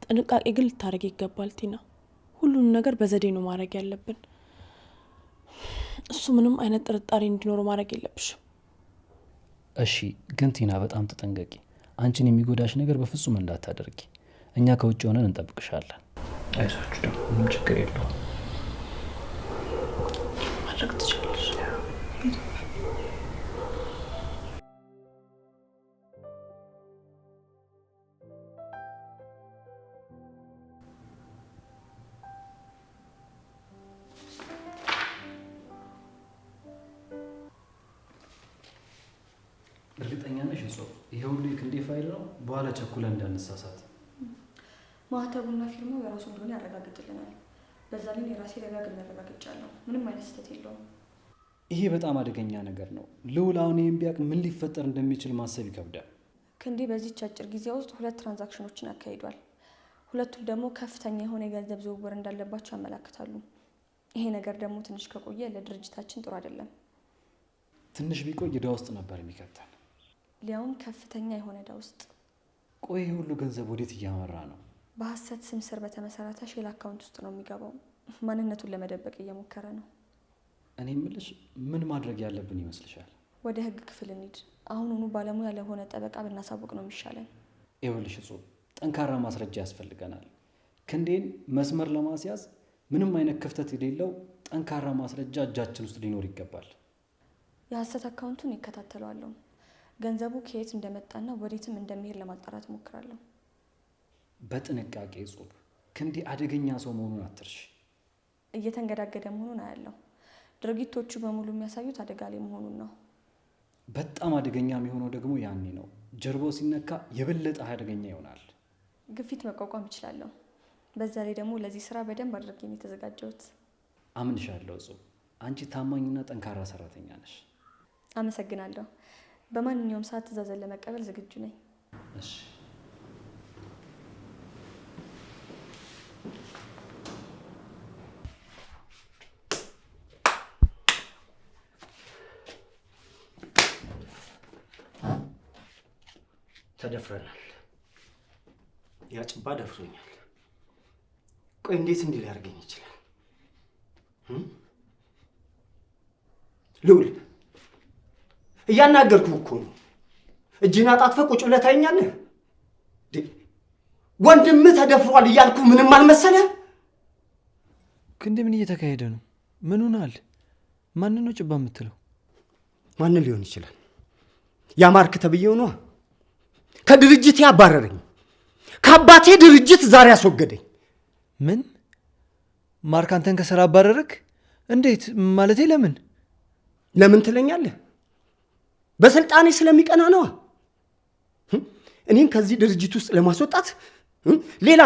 ጥንቃቄ ግን ልታደርግ ይገባል ቲና። ሁሉንም ነገር በዘዴ ነው ማድረግ ያለብን። እሱ ምንም አይነት ጥርጣሬ እንዲኖረው ማድረግ የለብሽም። እሺ፣ ግን ቲና በጣም ተጠንቀቂ። አንቺን የሚጎዳሽ ነገር በፍጹም እንዳታደርጊ። እኛ ከውጭ ሆነን እንጠብቅሻለን። አይዟችሁ፣ ደግሞ ምንም ችግር የለውም። ማድረግ ትችላለሽ። እርግጠኛ ነሽ? ይሄ ሁሉ የክንዴ ፋይል ነው? በኋላ ቸኩለን እንዳንሳሳት። ማህተቡና ፊርማው የራሱ እንደሆነ ያረጋግጥልናል። በዛ ላይ የራሴ ደጋግሜ ያረጋግጫለሁ። ምንም አይነት ስህተት የለውም። ይሄ በጣም አደገኛ ነገር ነው። ልዑል አሁን ይህን ቢያውቅ ምን ሊፈጠር እንደሚችል ማሰብ ይከብዳል። ክንዴ በዚህች አጭር ጊዜ ውስጥ 2 ትራንዛክሽኖችን አካሂዷል። ሁለቱም ደግሞ ከፍተኛ የሆነ የገንዘብ ዝውውር እንዳለባቸው ያመላክታሉ። ይሄ ነገር ደግሞ ትንሽ ከቆየ ለድርጅታችን ጥሩ አይደለም። ትንሽ ቢቆይ ዕዳ ውስጥ ነበር የሚከተል፣ ሊያውም ከፍተኛ የሆነ ዕዳ ውስጥ። ቆይ ይህ ሁሉ ገንዘብ ወዴት እያመራ ነው? በሀሰት ስም ስር በተመሰረተ ሼል አካውንት ውስጥ ነው የሚገባው። ማንነቱን ለመደበቅ እየሞከረ ነው። እኔ የምልሽ ምን ማድረግ ያለብን ይመስልሻል? ወደ ህግ ክፍል እንሂድ። አሁኑኑ ባለሙያ ለሆነ ጠበቃ ብናሳውቅ ነው የሚሻለን። ይኸውልሽ እጹብ፣ ጠንካራ ማስረጃ ያስፈልገናል። ክንዴን መስመር ለማስያዝ ምንም አይነት ክፍተት የሌለው ጠንካራ ማስረጃ እጃችን ውስጥ ሊኖር ይገባል። የሀሰት አካውንቱን ይከታተለዋለሁ። ገንዘቡ ከየት እንደመጣና ወዴትም እንደሚሄድ ለማጣራት እሞክራለሁ። በጥንቃቄ እጹብ፣ ክንዴ አደገኛ ሰው መሆኑን አትርሽ። እየተንገዳገደ መሆኑን አያለሁ። ድርጊቶቹ በሙሉ የሚያሳዩት አደጋ ላይ መሆኑን ነው። በጣም አደገኛ የሚሆነው ደግሞ ያኔ ነው። ጀርባው ሲነካ የበለጠ አደገኛ ይሆናል። ግፊት መቋቋም እችላለሁ። በዛ ላይ ደግሞ ለዚህ ስራ በደንብ አድርጌ ነው የተዘጋጀሁት። አምንሻለሁ እጹብ፣ አንቺ ታማኝና ጠንካራ ሰራተኛ ነሽ። አመሰግናለሁ። በማንኛውም ሰዓት ትዕዛዝን ለመቀበል ዝግጁ ነኝ። እሺ። ተደፍረናል። ያ ጭባ ደፍሮኛል። ቆይ እንዴት እንዲህ ሊያደርገኝ ይችላል? ልውል እያናገርኩህ እኮ ነው። እጅህን አጣጥፈህ ቁጭ ብለህ ታየኛለህ? ወንድምህ ተደፍሯል እያልኩ ምንም አልመሰለህ? ክንዴ ምን እየተካሄደ ነው? ምን ሆናል? ማንን ነው ጭባ የምትለው? ማንን ሊሆን ይችላል? ያ ማርክ ተብዬው ነዋ። ከድርጅት ያባረረኝ፣ ከአባቴ ድርጅት ዛሬ ያስወገደኝ። ምን? ማርክ አንተን ከስራ አባረረክ? እንዴት? ማለቴ ለምን? ለምን ትለኛለህ? በስልጣኔ ስለሚቀና ነዋ። እኔን ከዚህ ድርጅት ውስጥ ለማስወጣት ሌላ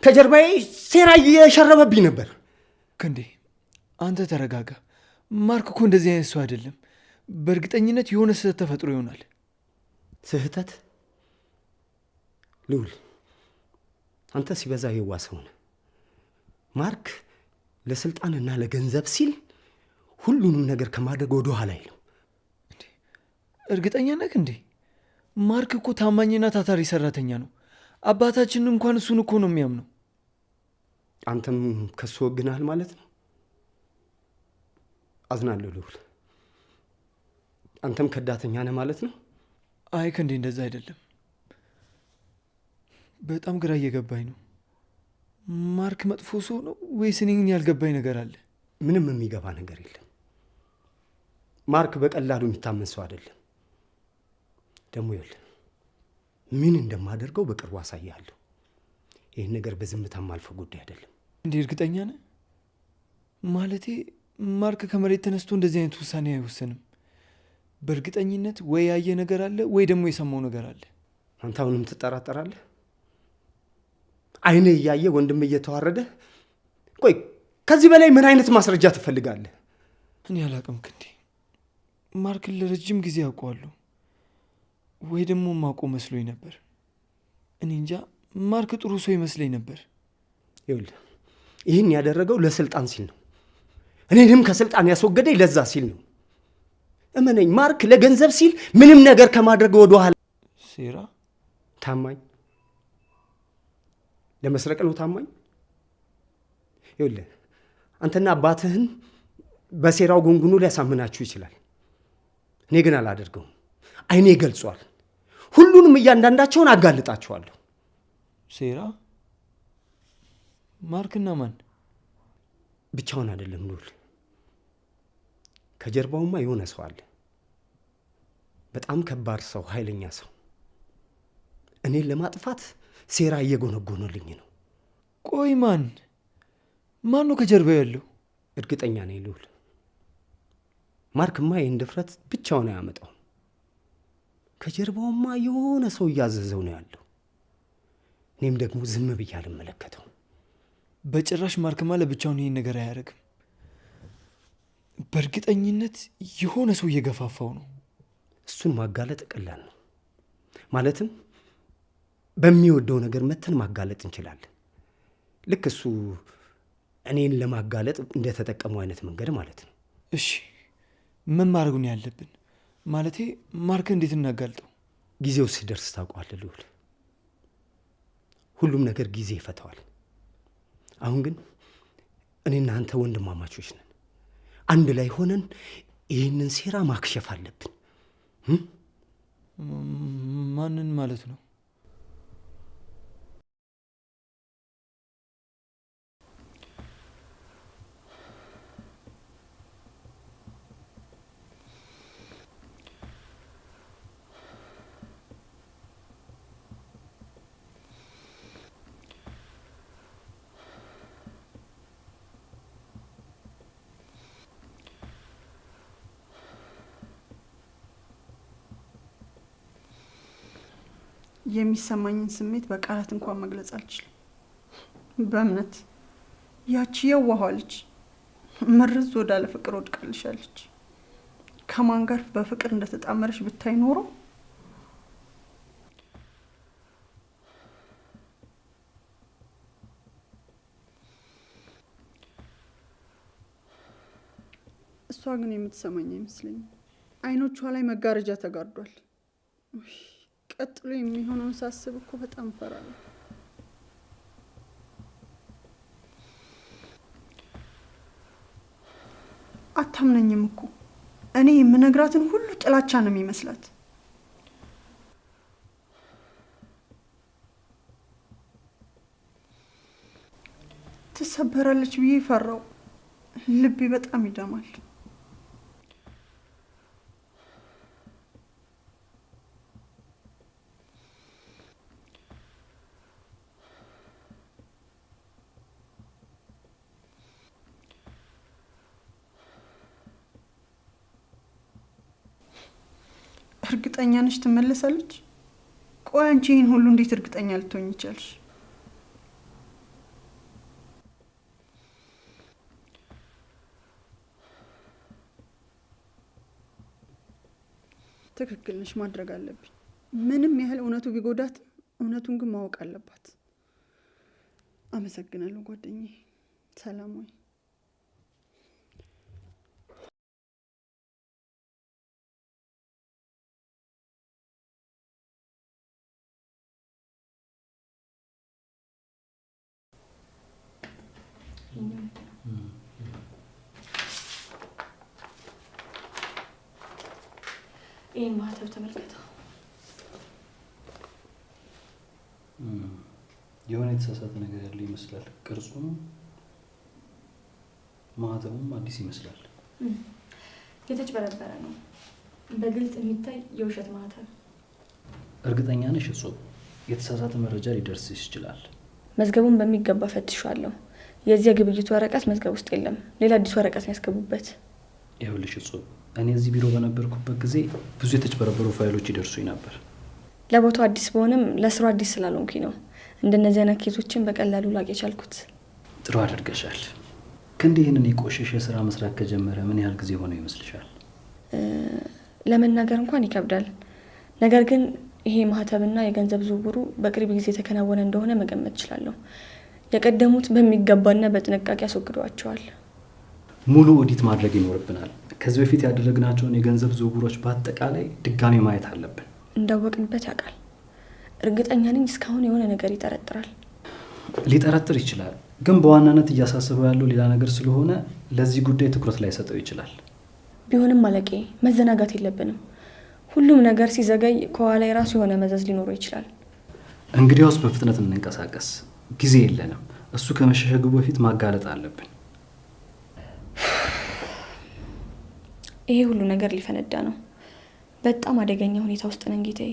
ከጀርባዬ ሴራ እየሸረበብኝ ነበር። ክንዴ አንተ ተረጋጋ። ማርክ እኮ እንደዚህ አይነት ሰው አይደለም። በእርግጠኝነት የሆነ ስህተት ተፈጥሮ ይሆናል። ስህተት? ልውል አንተ ሲበዛ የዋህ ሰው ነህ። ማርክ ለስልጣንና ለገንዘብ ሲል ሁሉንም ነገር ከማድረግ ወደ ኋላ አይልም። እርግጠኛ ነህ እንዴ? ማርክ እኮ ታማኝና ታታሪ ሰራተኛ ነው። አባታችን እንኳን እሱን እኮ ነው የሚያምነው። አንተም ከሱ ወግናል ማለት ነው? አዝናለሁ ልውል። አንተም ከዳተኛ ነህ ማለት ነው? አይ ክንዴ እንደዛ አይደለም። በጣም ግራ እየገባኝ ነው። ማርክ መጥፎ ሰው ነው ወይስ እኔን ያልገባኝ ነገር አለ? ምንም የሚገባ ነገር የለም። ማርክ በቀላሉ የሚታመን ሰው አይደለም። ደግሞ ይኸውልህ ምን እንደማደርገው በቅርቡ አሳያለሁ። ይህን ነገር በዝምታ ማልፈው ጉዳይ አይደለም። እንዴ እርግጠኛ ነህ? ማለቴ ማርክ ከመሬት ተነስቶ እንደዚህ አይነት ውሳኔ አይወሰንም። በእርግጠኝነት ወይ ያየ ነገር አለ ወይ ደግሞ የሰማው ነገር አለ። አንተ አሁንም ትጠራጠራለህ? አይንህ እያየ ወንድም እየተዋረደ። ቆይ ከዚህ በላይ ምን አይነት ማስረጃ ትፈልጋለህ? እኔ አላቅም ክንዴ። ማርክን ለረጅም ጊዜ ያውቀዋለሁ ወይ ደግሞ ማውቀው መስሎኝ ነበር። እኔ እንጃ። ማርክ ጥሩ ሰው ይመስለኝ ነበር። ይኸውልህ ይህን ያደረገው ለስልጣን ሲል ነው። እኔንም ከስልጣን ያስወገደኝ ለዛ ሲል ነው። እመነኝ፣ ማርክ ለገንዘብ ሲል ምንም ነገር ከማድረግ ወደ ኋላ። ሴራ? ታማኝ ለመስረቅ ነው ታማኝ። ይኸውልህ አንተና አባትህን በሴራው ጉንጉኑ ሊያሳምናችሁ ይችላል። እኔ ግን አላደርገውም። አይኔ ገልጿል። ሁሉንም እያንዳንዳቸውን አጋልጣቸዋለሁ። ሴራ? ማርክና ማን? ብቻውን አይደለም ልውል፣ ከጀርባውማ የሆነ ሰው አለ። በጣም ከባድ ሰው፣ ኃይለኛ ሰው። እኔን ለማጥፋት ሴራ እየጎነጎነልኝ ነው። ቆይ ማን ነው ከጀርባው ያለው? እርግጠኛ ነኝ ልውል፣ ማርክማ ይህን ድፍረት ብቻውን አያመጣውም። ከጀርባውማ የሆነ ሰው እያዘዘው ነው ያለው። እኔም ደግሞ ዝም ብዬ አልመለከተው። በጭራሽ ማርክማ ለብቻውን ይህን ነገር አያደርግም። በእርግጠኝነት የሆነ ሰው እየገፋፋው ነው። እሱን ማጋለጥ ቀላል ነው። ማለትም በሚወደው ነገር መተን ማጋለጥ እንችላለን። ልክ እሱ እኔን ለማጋለጥ እንደተጠቀመው አይነት መንገድ ማለት ነው። እሺ ምን ማድረግ ነው ያለብን? ማለቴ ማርክ እንዴት እናጋልጠው? ጊዜው ሲደርስ ታውቀዋለህ ልውል። ሁሉም ነገር ጊዜ ይፈታዋል። አሁን ግን እኔና አንተ ወንድማማቾች ነን። አንድ ላይ ሆነን ይህንን ሴራ ማክሸፍ አለብን። ማንን ማለት ነው? የሚሰማኝን ስሜት በቃላት እንኳን መግለጽ አልችልም። በእምነት ያቺ የዋሃ ልጅ ምርዝ ወዳለ ፍቅር ወድቃልሻለች። ከማን ጋር በፍቅር እንደተጣመረች ብታይ ኖሮ እሷ ግን የምትሰማኝ አይመስለኝም። አይኖቿ ላይ መጋረጃ ተጋርዷል። ቀጥሎ የሚሆነውን ሳስብ እኮ በጣም እፈራለሁ። አታምነኝም እኮ እኔ የምነግራትን ሁሉ ጥላቻ ነው የሚመስላት። ትሰበራለች ብዬ ፈራው። ልቤ በጣም ይደማል። እርግጠኛ ነሽ ትመለሳለች? ቆይ አንቺ ይህን ሁሉ እንዴት እርግጠኛ ልትሆኝ ይቻልሽ? ትክክል ነሽ። ማድረግ አለብኝ። ምንም ያህል እውነቱ ቢጎዳትም እውነቱን ግን ማወቅ አለባት። አመሰግናለሁ ጓደኛዬ። ሰላም ወይ? ይህን ማህተብ ተመልከተው። የሆነ የተሳሳተ ነገር ያለው ይመስላል። ቅርጹም ማህተቡም አዲስ ይመስላል። የተጭበረበረ ነው። በግልጽ የሚታይ የውሸት ማህተብ። እርግጠኛ ነሽ? እጹብ፣ የተሳሳተ መረጃ ሊደርስሽ ይችላል። መዝገቡን በሚገባ ፈትሼዋለሁ። የዚህ የግብይት ወረቀት መዝገብ ውስጥ የለም። ሌላ አዲስ ወረቀት ነው ያስገቡበት። ይኸውልሽ እጹብ፣ እኔ እዚህ ቢሮ በነበርኩበት ጊዜ ብዙ የተጭበረበሩ ፋይሎች ይደርሱኝ ነበር። ለቦታው አዲስ በሆነም ለስራው አዲስ ስላልሆንኩኝ ነው እንደነዚህ አይነት ኬዞችን በቀላሉ ላቅ የቻልኩት። ጥሩ አድርገሻል። ክንድ ይህንን የቆሸሸ ስራ መስራት ከጀመረ ምን ያህል ጊዜ ሆነው ይመስልሻል? ለመናገር እንኳን ይከብዳል። ነገር ግን ይሄ ማህተብና የገንዘብ ዝውውሩ በቅርብ ጊዜ የተከናወነ እንደሆነ መገመት እችላለሁ። የቀደሙት በሚገባና በጥንቃቄ አስወግደዋቸዋል። ሙሉ ኦዲት ማድረግ ይኖርብናል። ከዚህ በፊት ያደረግናቸውን የገንዘብ ዝውውሮች በአጠቃላይ ድጋሚ ማየት አለብን። እንዳወቅንበት ያውቃል። እርግጠኛ ነኝ እስካሁን የሆነ ነገር ይጠረጥራል። ሊጠረጥር ይችላል፣ ግን በዋናነት እያሳሰበው ያለው ሌላ ነገር ስለሆነ ለዚህ ጉዳይ ትኩረት ላይ ሰጠው ይችላል። ቢሆንም አለቄ መዘናጋት የለብንም። ሁሉም ነገር ሲዘገይ ከኋላ የራሱ የሆነ መዘዝ ሊኖረው ይችላል። እንግዲያውስ በፍጥነት እንንቀሳቀስ፣ ጊዜ የለንም። እሱ ከመሸሸጉ በፊት ማጋለጥ አለብን። ይሄ ሁሉ ነገር ሊፈነዳ ነው። በጣም አደገኛ ሁኔታ ውስጥ ነን ጌታዬ።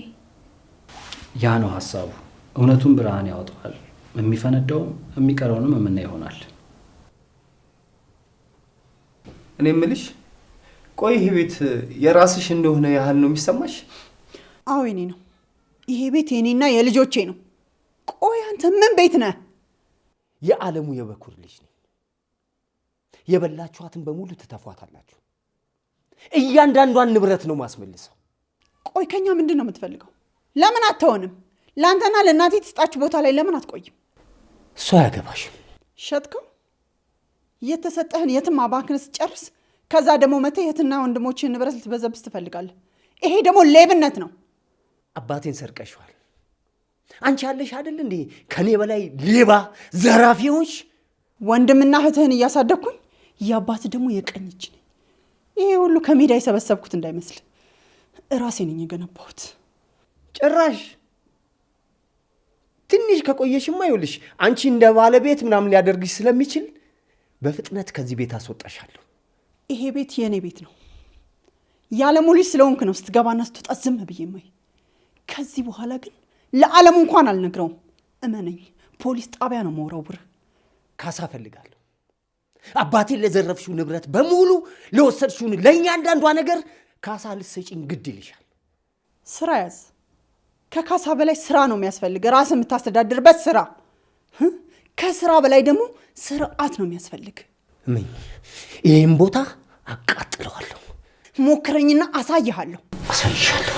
ያ ነው ሀሳቡ። እውነቱን ብርሃን ያወጣዋል። የሚፈነዳውም የሚቀረውንም የምናይ ይሆናል። እኔ የምልሽ ቆይ ይሄ ቤት የራስሽ እንደሆነ ያህል ነው የሚሰማሽ? አዎ የኔ ነው። ይሄ ቤት የኔና የልጆቼ ነው። ቆይ አንተ ምን ቤት ነህ? የዓለሙ የበኩር ልጅ ነኝ። የበላችኋትን በሙሉ ትተፏታላችሁ። እያንዳንዷን ንብረት ነው ማስመልሰው። ቆይ ከኛ ምንድን ነው የምትፈልገው? ለምን አትሆንም? ለአንተና ለእናቴ የተሰጣችሁ ቦታ ላይ ለምን አትቆይም? እሱ አያገባሽም። ሸጥከው የተሰጠህን የትም አባክን ስጨርስ ከዛ ደግሞ መተህ የትና ወንድሞችህን ንብረት ልትበዘብስ ትፈልጋለህ። ይሄ ደግሞ ሌብነት ነው። አባቴን ሰርቀሽዋል። አንቺ ያለሽ አይደል እንዴ ከኔ በላይ ሌባ ዘራፊ ሆንሽ። ወንድምና እህትህን እያሳደግኩኝ የአባት ደግሞ የቀኝ እጅ ነኝ። ይሄ ሁሉ ከሜዳ የሰበሰብኩት እንዳይመስል እራሴ ነኝ የገነባሁት። ጭራሽ ትንሽ ከቆየሽማ ይኸውልሽ አንቺ እንደ ባለቤት ምናምን ሊያደርግሽ ስለሚችል በፍጥነት ከዚህ ቤት አስወጣሻለሁ። ይሄ ቤት የኔ ቤት ነው። የዓለሙ ልጅ ስለሆንክ ነው ስትገባና ስትወጣ ዝም ብዬ ማይ። ከዚህ በኋላ ግን ለዓለሙ እንኳን አልነግረውም። እመነኝ፣ ፖሊስ ጣቢያ ነው መወረውር። ካሳ ፈልጋለሁ። አባቴን ለዘረፍሽው ንብረት በሙሉ ለወሰድሽው ለእያንዳንዷ ነገር ካሳ ልትሰጪኝ ግድ ይልሻል። ስራ ያዝ። ከካሳ በላይ ስራ ነው የሚያስፈልግ። ራስ የምታስተዳድርበት ስራ። ከስራ በላይ ደግሞ ስርዓት ነው የሚያስፈልግ። ምን ይህም ቦታ አቃጥለዋለሁ። ሞክረኝና አሳይሃለሁ። አሳይሻለሁ።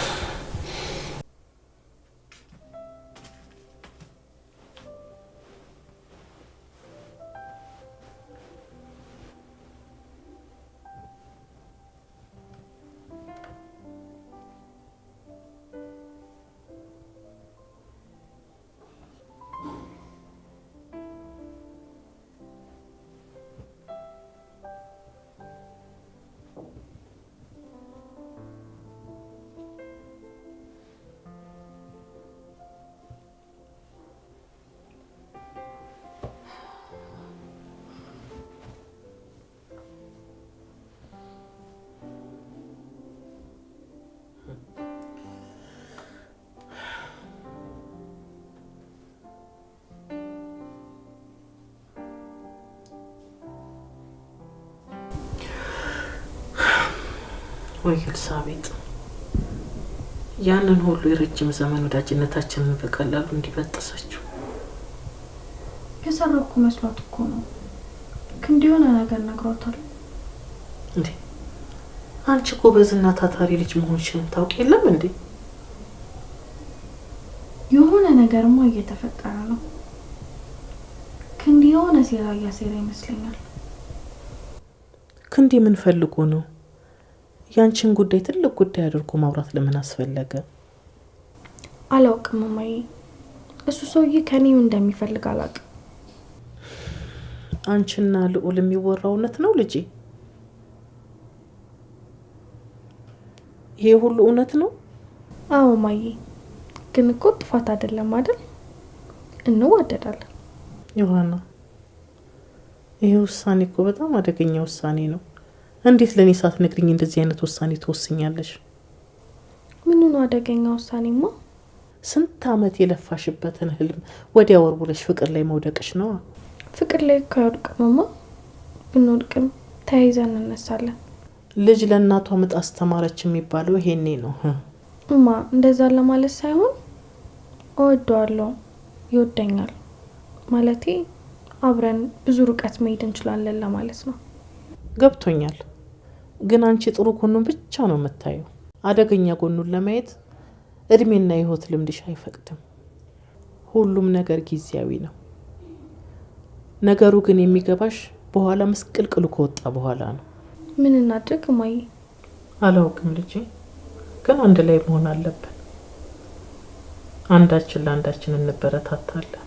ወይ ኤልሳቤጥ፣ ያንን ሁሉ የረጅም ዘመን ወዳጅነታችንን በቀላሉ እንዲበጠሰችው። የሰረኩ መስሏት እኮ ነው። ክንድ የሆነ ነገር ነግሯታል። እንዴ አንቺ ጎበዝና ታታሪ ልጅ መሆንሽን ታውቂ የለም እንዴ? የሆነ ነገርማ እየተፈጠረ ነው። ክንድ የሆነ ሴራ እያሴራ ይመስለኛል። ክንዴ ምን ፈልጎ ነው? ያንቺን ጉዳይ ትልቅ ጉዳይ አድርጎ ማውራት ለምን አስፈለገ? አላውቅም እማዬ። እሱ ሰውዬ ከኔ ምን እንደሚፈልግ አላውቅም። አንቺና ልዑል የሚወራው እውነት ነው ልጄ? ይሄ ሁሉ እውነት ነው? አዎ እማዬ። ግን እኮ ጥፋት አይደለም አይደል? እንዋደዳለን። ዮሐና፣ ይሄ ውሳኔ እኮ በጣም አደገኛ ውሳኔ ነው። እንዴት ለኔ ሳትነግሪኝ እንደዚህ አይነት ውሳኔ ትወስኛለሽ? ምን ነው አደገኛ ውሳኔማ? ስንት አመት የለፋሽበትን ህልም ወዲያ ወርውረሽ ፍቅር ላይ መውደቅሽ ነው። ፍቅር ላይ ካወድቅምማ ብንወድቅም ተያይዘን እንነሳለን። ልጅ ለእናቷ ምጥ አስተማረች የሚባለው ይሄኔ ነው። እማ እንደዛ ለማለት ሳይሆን እወደዋለሁ፣ ይወደኛል ማለቴ አብረን ብዙ ርቀት መሄድ እንችላለን ለማለት ነው። ገብቶኛል። ግን አንቺ ጥሩ ጎኑን ብቻ ነው የምታየው። አደገኛ ጎኑን ለማየት እድሜና የህይወት ልምድሽ አይፈቅድም። ሁሉም ነገር ጊዜያዊ ነው። ነገሩ ግን የሚገባሽ በኋላ ምስቅልቅሉ ከወጣ በኋላ ነው። ምን እናድርግ እማዬ? አላውቅም ልጄ፣ ግን አንድ ላይ መሆን አለብን። አንዳችን ለአንዳችን እንበረታታለን።